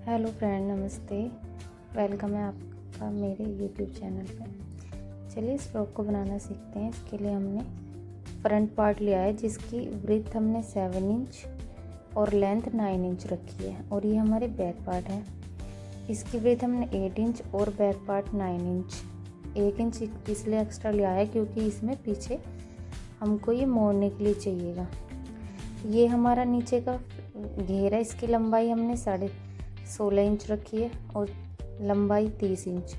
Hello friend, नमस्ते। Welcome है आपका मेरे यूट्यूब चैनल पर। चलिए इस फ्रॉक को बनाना सीखते हैं। इसके लिए हमने फ्रंट पार्ट लिया है जिसकी ब्रेथ हमने 7 इंच और लेंथ 9 इंच रखी है, और ये हमारे बैक पार्ट है। इसकी ब्रेथ हमने 8 इंच और बैक पार्ट 9 इंच। 1 इंच इसलिए एक्स्ट्रा लिया है क्योंकि इसमें पीछे हमको ये मोड़ने के लिए चाहिएगा। ये हमारा नीचे का घेर है। इसकी लंबाई हमने 16.5 इंच रखी है और लंबाई 30 इंच।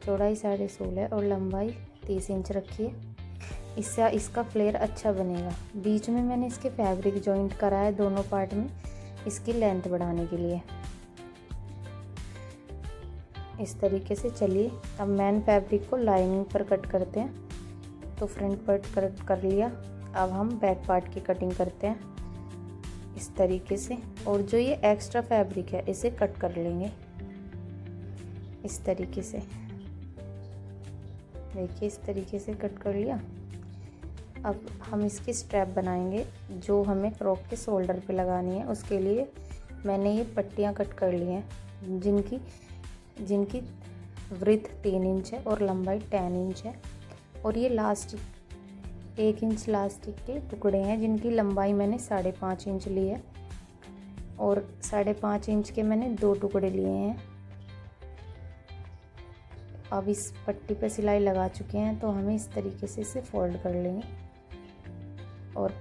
चौड़ाई 16.5 और लंबाई 30 इंच रखी है। इससे इसका फ्लेयर अच्छा बनेगा। बीच में मैंने इसके फैब्रिक जॉइंट करा है दोनों पार्ट में, इसकी लेंथ बढ़ाने के लिए। इस तरीके से। चलिए अब मेन फैब्रिक को लाइनिंग पर कट करते हैं। तो फ्रंट पार्ट कट कर लिया, अब हम बैक पार्ट की कटिंग करते हैं इस तरीके से। और जो ये एक्स्ट्रा फैब्रिक है इसे कट कर लेंगे इस तरीके से। देखिए इस तरीके से कट कर लिया। अब हम इसकी स्ट्रैप बनाएंगे जो हमें फ्रॉक के शोल्डर पे लगानी है। उसके लिए मैंने ये पट्टियाँ कट कर ली हैं जिनकी विड्थ 3 इंच है और लंबाई 10 इंच है। और ये लास्टिक 1 इंच लास्टिक के टुकड़े हैं जिनकी लंबाई मैंने 5.5 इंच ली है, और 5.5 इंच के मैंने 2 टुकड़े लिए हैं। अब इस पट्टी पे सिलाई लगा चुके हैं तो हमें इस तरीके से इसे फोल्ड कर लेंगे और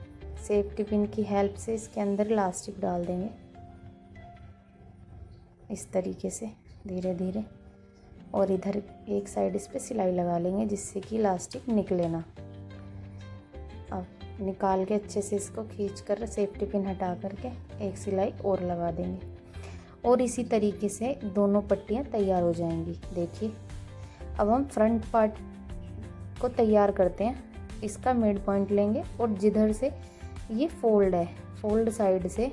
सेफ्टी पिन की हेल्प से इसके अंदर इलास्टिक डाल देंगे इस तरीके से धीरे धीरे। और इधर एक साइड इस पे सिलाई लगा लेंगे जिससे कि इलास्टिक निकले ना। अब निकाल के अच्छे से इसको खींच कर सेफ्टी पिन हटा करके एक सिलाई और लगा देंगे, और इसी तरीके से दोनों पट्टियाँ तैयार हो जाएंगी। देखिए अब हम फ्रंट पार्ट को तैयार करते हैं। इसका मिड पॉइंट लेंगे और जिधर से ये फोल्ड है, फोल्ड साइड से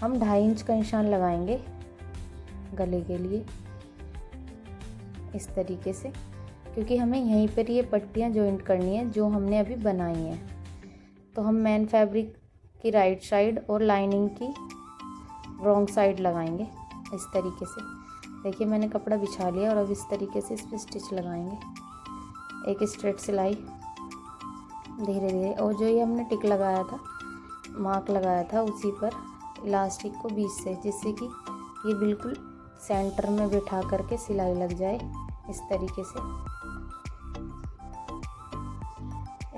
हम 2.5 इंच का निशान लगाएंगे गले के लिए इस तरीके से, क्योंकि हमें यहीं पर ये पट्टियाँ जॉइंट करनी है जो हमने अभी बनाई हैं। तो हम मेन फैब्रिक की राइट साइड और लाइनिंग की रॉन्ग साइड लगाएंगे इस तरीके से। देखिए मैंने कपड़ा बिछा लिया और अब इस तरीके से इस पर स्टिच लगाएंगे। एक स्ट्रेट सिलाई धीरे धीरे, और जो ये हमने टिक लगाया था, मार्क लगाया था, उसी पर इलास्टिक को बीच से, जिससे कि ये बिल्कुल सेंटर में बिठा करके सिलाई लग जाए इस तरीके से।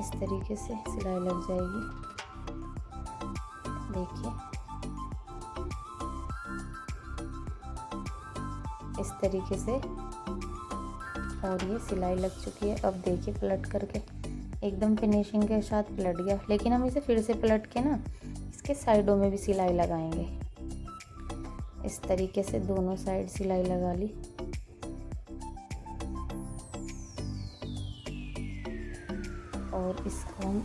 इस तरीके से सिलाई लग जाएगी। देखिए इस तरीके से, और ये सिलाई लग चुकी है। अब देखिए पलट करके एकदम फिनिशिंग के साथ पलट गया, लेकिन हम इसे फिर से पलट के ना इसके साइडों में भी सिलाई लगाएंगे इस तरीके से। दोनों साइड सिलाई लगा ली। और इसको हम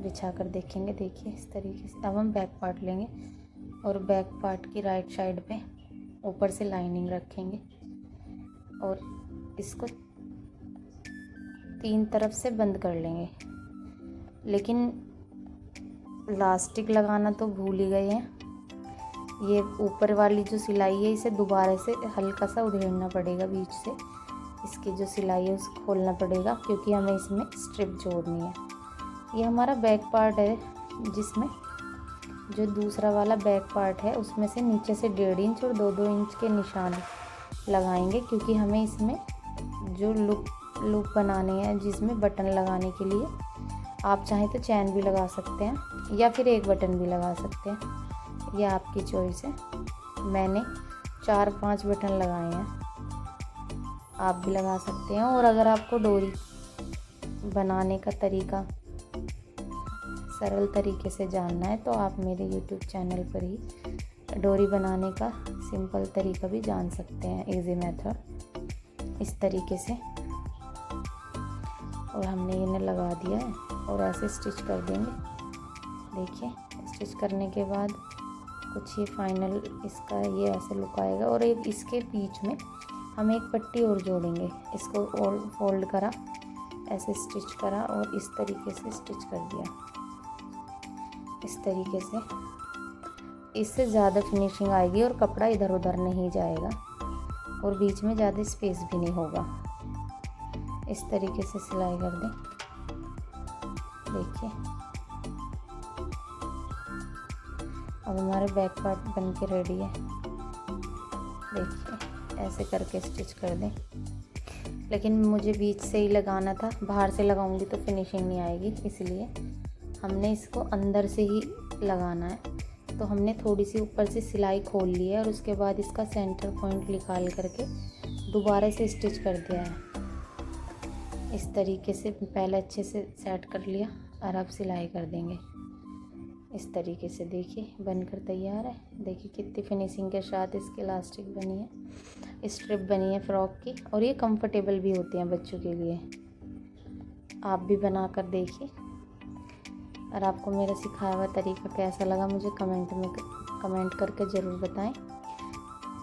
बिछा कर देखेंगे। देखिए इस तरीके से। अब हम बैक पार्ट लेंगे और बैक पार्ट की राइट साइड पे ऊपर से लाइनिंग रखेंगे और इसको 3 तरफ से बंद कर लेंगे। लेकिन इलास्टिक लगाना तो भूल ही गए हैं। ये ऊपर वाली जो सिलाई है इसे दोबारा से हल्का सा उधेड़ना पड़ेगा बीच से। इसकी जो सिलाई है उसको खोलना पड़ेगा क्योंकि हमें इसमें स्ट्रिप जोड़नी है। ये हमारा बैक पार्ट है, जिसमें जो दूसरा वाला बैक पार्ट है उसमें से नीचे से 1.5 इंच और 2-2 इंच के निशान लगाएंगे, क्योंकि हमें इसमें जो लूप बनाने हैं जिसमें बटन लगाने के लिए, आप चाहें तो चैन भी लगा सकते हैं या फिर एक बटन भी लगा सकते हैं, यह आपकी चॉइस है। मैंने 4-5 बटन लगाए हैं, आप भी लगा सकते हैं। और अगर आपको डोरी बनाने का तरीका सरल तरीके से जानना है तो आप मेरे YouTube चैनल पर ही डोरी बनाने का सिंपल तरीका भी जान सकते हैं, इजी मेथड इस तरीके से। और हमने इन्हें लगा दिया है और ऐसे स्टिच कर देंगे। देखिए स्टिच करने के बाद कुछ ये फाइनल इसका ये ऐसे लुक आएगा। और एक इसके बीच में हम एक पट्टी और जोड़ेंगे। इसको और फोल्ड करा, ऐसे स्टिच करा और इस तरीके से स्टिच कर दिया इस तरीके से। इससे ज़्यादा फिनिशिंग आएगी और कपड़ा इधर उधर नहीं जाएगा और बीच में ज़्यादा स्पेस भी नहीं होगा। इस तरीके से सिलाई कर दें। देखिए अब हमारे बैक पार्ट बन के रेडी है। देखिए ऐसे करके स्टिच कर दें, लेकिन मुझे बीच से ही लगाना था, बाहर से लगाऊंगी तो फिनिशिंग नहीं आएगी, इसलिए हमने इसको अंदर से ही लगाना है। तो हमने थोड़ी सी ऊपर से सिलाई खोल ली है और उसके बाद इसका सेंटर पॉइंट निकाल करके दोबारा से स्टिच कर दिया है। इस तरीके से पहले अच्छे से सेट कर लिया और अब सिलाई कर देंगे इस तरीके से। देखिए बनकर तैयार है। देखिए कितनी फिनिशिंग के साथ इसकी इलास्टिक बनी है, स्ट्रिप बनी है फ्रॉक की, और ये कंफर्टेबल भी होती हैं बच्चों के लिए। आप भी बना कर देखिए और आपको मेरा सिखाया हुआ तरीका कैसा लगा मुझे कमेंट करके ज़रूर बताएं।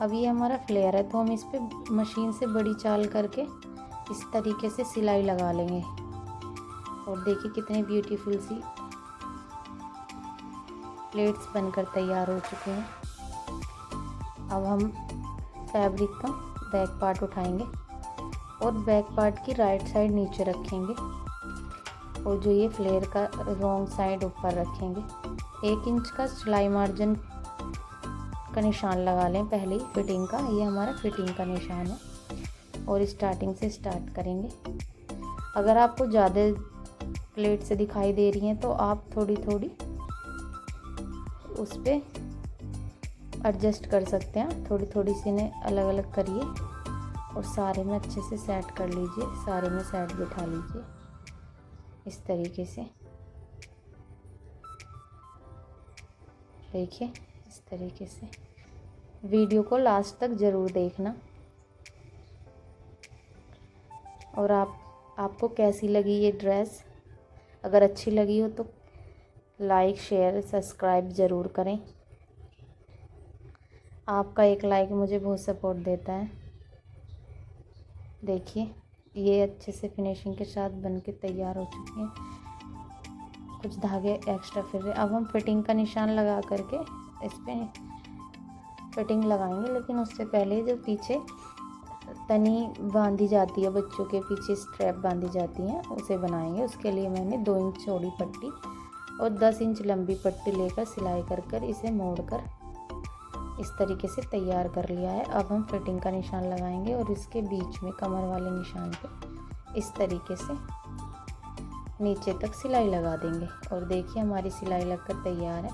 अब ये हमारा फ्लेयर है तो हम इस पर मशीन से बड़ी चाल करके इस तरीके से सिलाई लगा लेंगे। और देखिए कितनी ब्यूटीफुल सी प्लेट्स बनकर तैयार हो चुके हैं। अब हम फैब्रिक का बैक पार्ट उठाएंगे और बैक पार्ट की राइट साइड नीचे रखेंगे और जो ये फ्लेयर का रॉन्ग साइड ऊपर रखेंगे। 1 इंच का सिलाई मार्जिन का निशान लगा लें पहले ही फिटिंग का। ये हमारा फिटिंग का निशान है और स्टार्टिंग से स्टार्ट करेंगे। अगर आपको ज़्यादा प्लेट से दिखाई दे रही हैं तो आप थोड़ी थोड़ी उस पर एडजस्ट कर सकते हैं। थोड़ी थोड़ी सी इन्हें अलग अलग करिए और सारे में अच्छे से सेट कर लीजिए, सारे में सेट बिठा लीजिए इस तरीके से। देखिए इस तरीके से। वीडियो को लास्ट तक ज़रूर देखना। और आपको कैसी लगी ये ड्रेस? अगर अच्छी लगी हो तो लाइक शेयर सब्सक्राइब ज़रूर करें। आपका एक लाइक मुझे बहुत सपोर्ट देता है। देखिए ये अच्छे से फिनिशिंग के साथ बन के तैयार हो चुके हैं। कुछ धागे एक्स्ट्रा फिर रहे। अब हम फिटिंग का निशान लगा करके इस पर फिटिंग लगाएंगे, लेकिन उससे पहले जो पीछे तनी बांधी जाती है, बच्चों के पीछे स्ट्रैप बांधी जाती हैं, उसे बनाएंगे। उसके लिए मैंने 2 इंच चौड़ी पट्टी और 10 इंच लंबी पट्टी लेकर सिलाई कर कर इसे मोड़कर इस तरीके से तैयार कर लिया है। अब हम फिटिंग का निशान लगाएंगे और इसके बीच में कमर वाले निशान पे इस तरीके से नीचे तक सिलाई लगा देंगे। और देखिए हमारी सिलाई लगकर तैयार है।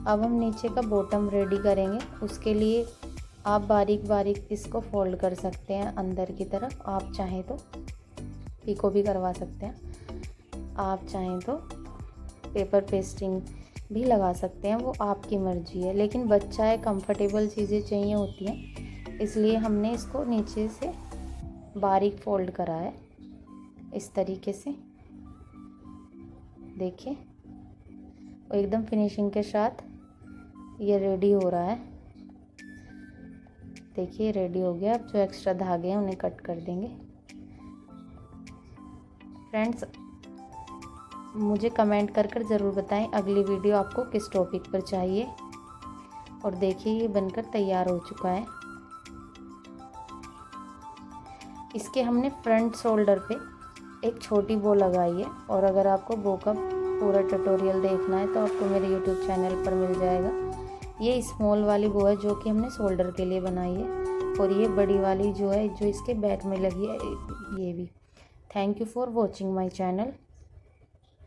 अब हम नीचे का बॉटम रेडी करेंगे। उसके लिए आप बारीक बारीक इसको फोल्ड कर सकते हैं अंदर की तरफ। आप चाहें तो पीको भी करवा सकते हैं, आप चाहें तो पेपर पेस्टिंग भी लगा सकते हैं, वो आपकी मर्जी है। लेकिन बच्चा है, कंफर्टेबल चीज़ें चाहिए होती हैं, इसलिए हमने इसको नीचे से बारीक फोल्ड करा है इस तरीके से। देखिए एकदम फिनिशिंग के साथ ये रेडी हो रहा है। देखिए रेडी हो गया। अब जो एक्स्ट्रा धागे हैं उन्हें कट कर देंगे। फ्रेंड्स मुझे कमेंट कर कर ज़रूर बताएं अगली वीडियो आपको किस टॉपिक पर चाहिए। और देखिए ये बनकर तैयार हो चुका है। इसके हमने फ्रंट शोल्डर पे एक छोटी बो लगाई है। और अगर आपको बो का पूरा ट्यूटोरियल देखना है तो आपको मेरे YouTube चैनल पर मिल जाएगा। ये स्मॉल वाली बो है जो कि हमने शोल्डर के लिए बनाई है, और ये बड़ी वाली जो है जो इसके बैक में लगी है ये भी। Thank you for watching my channel.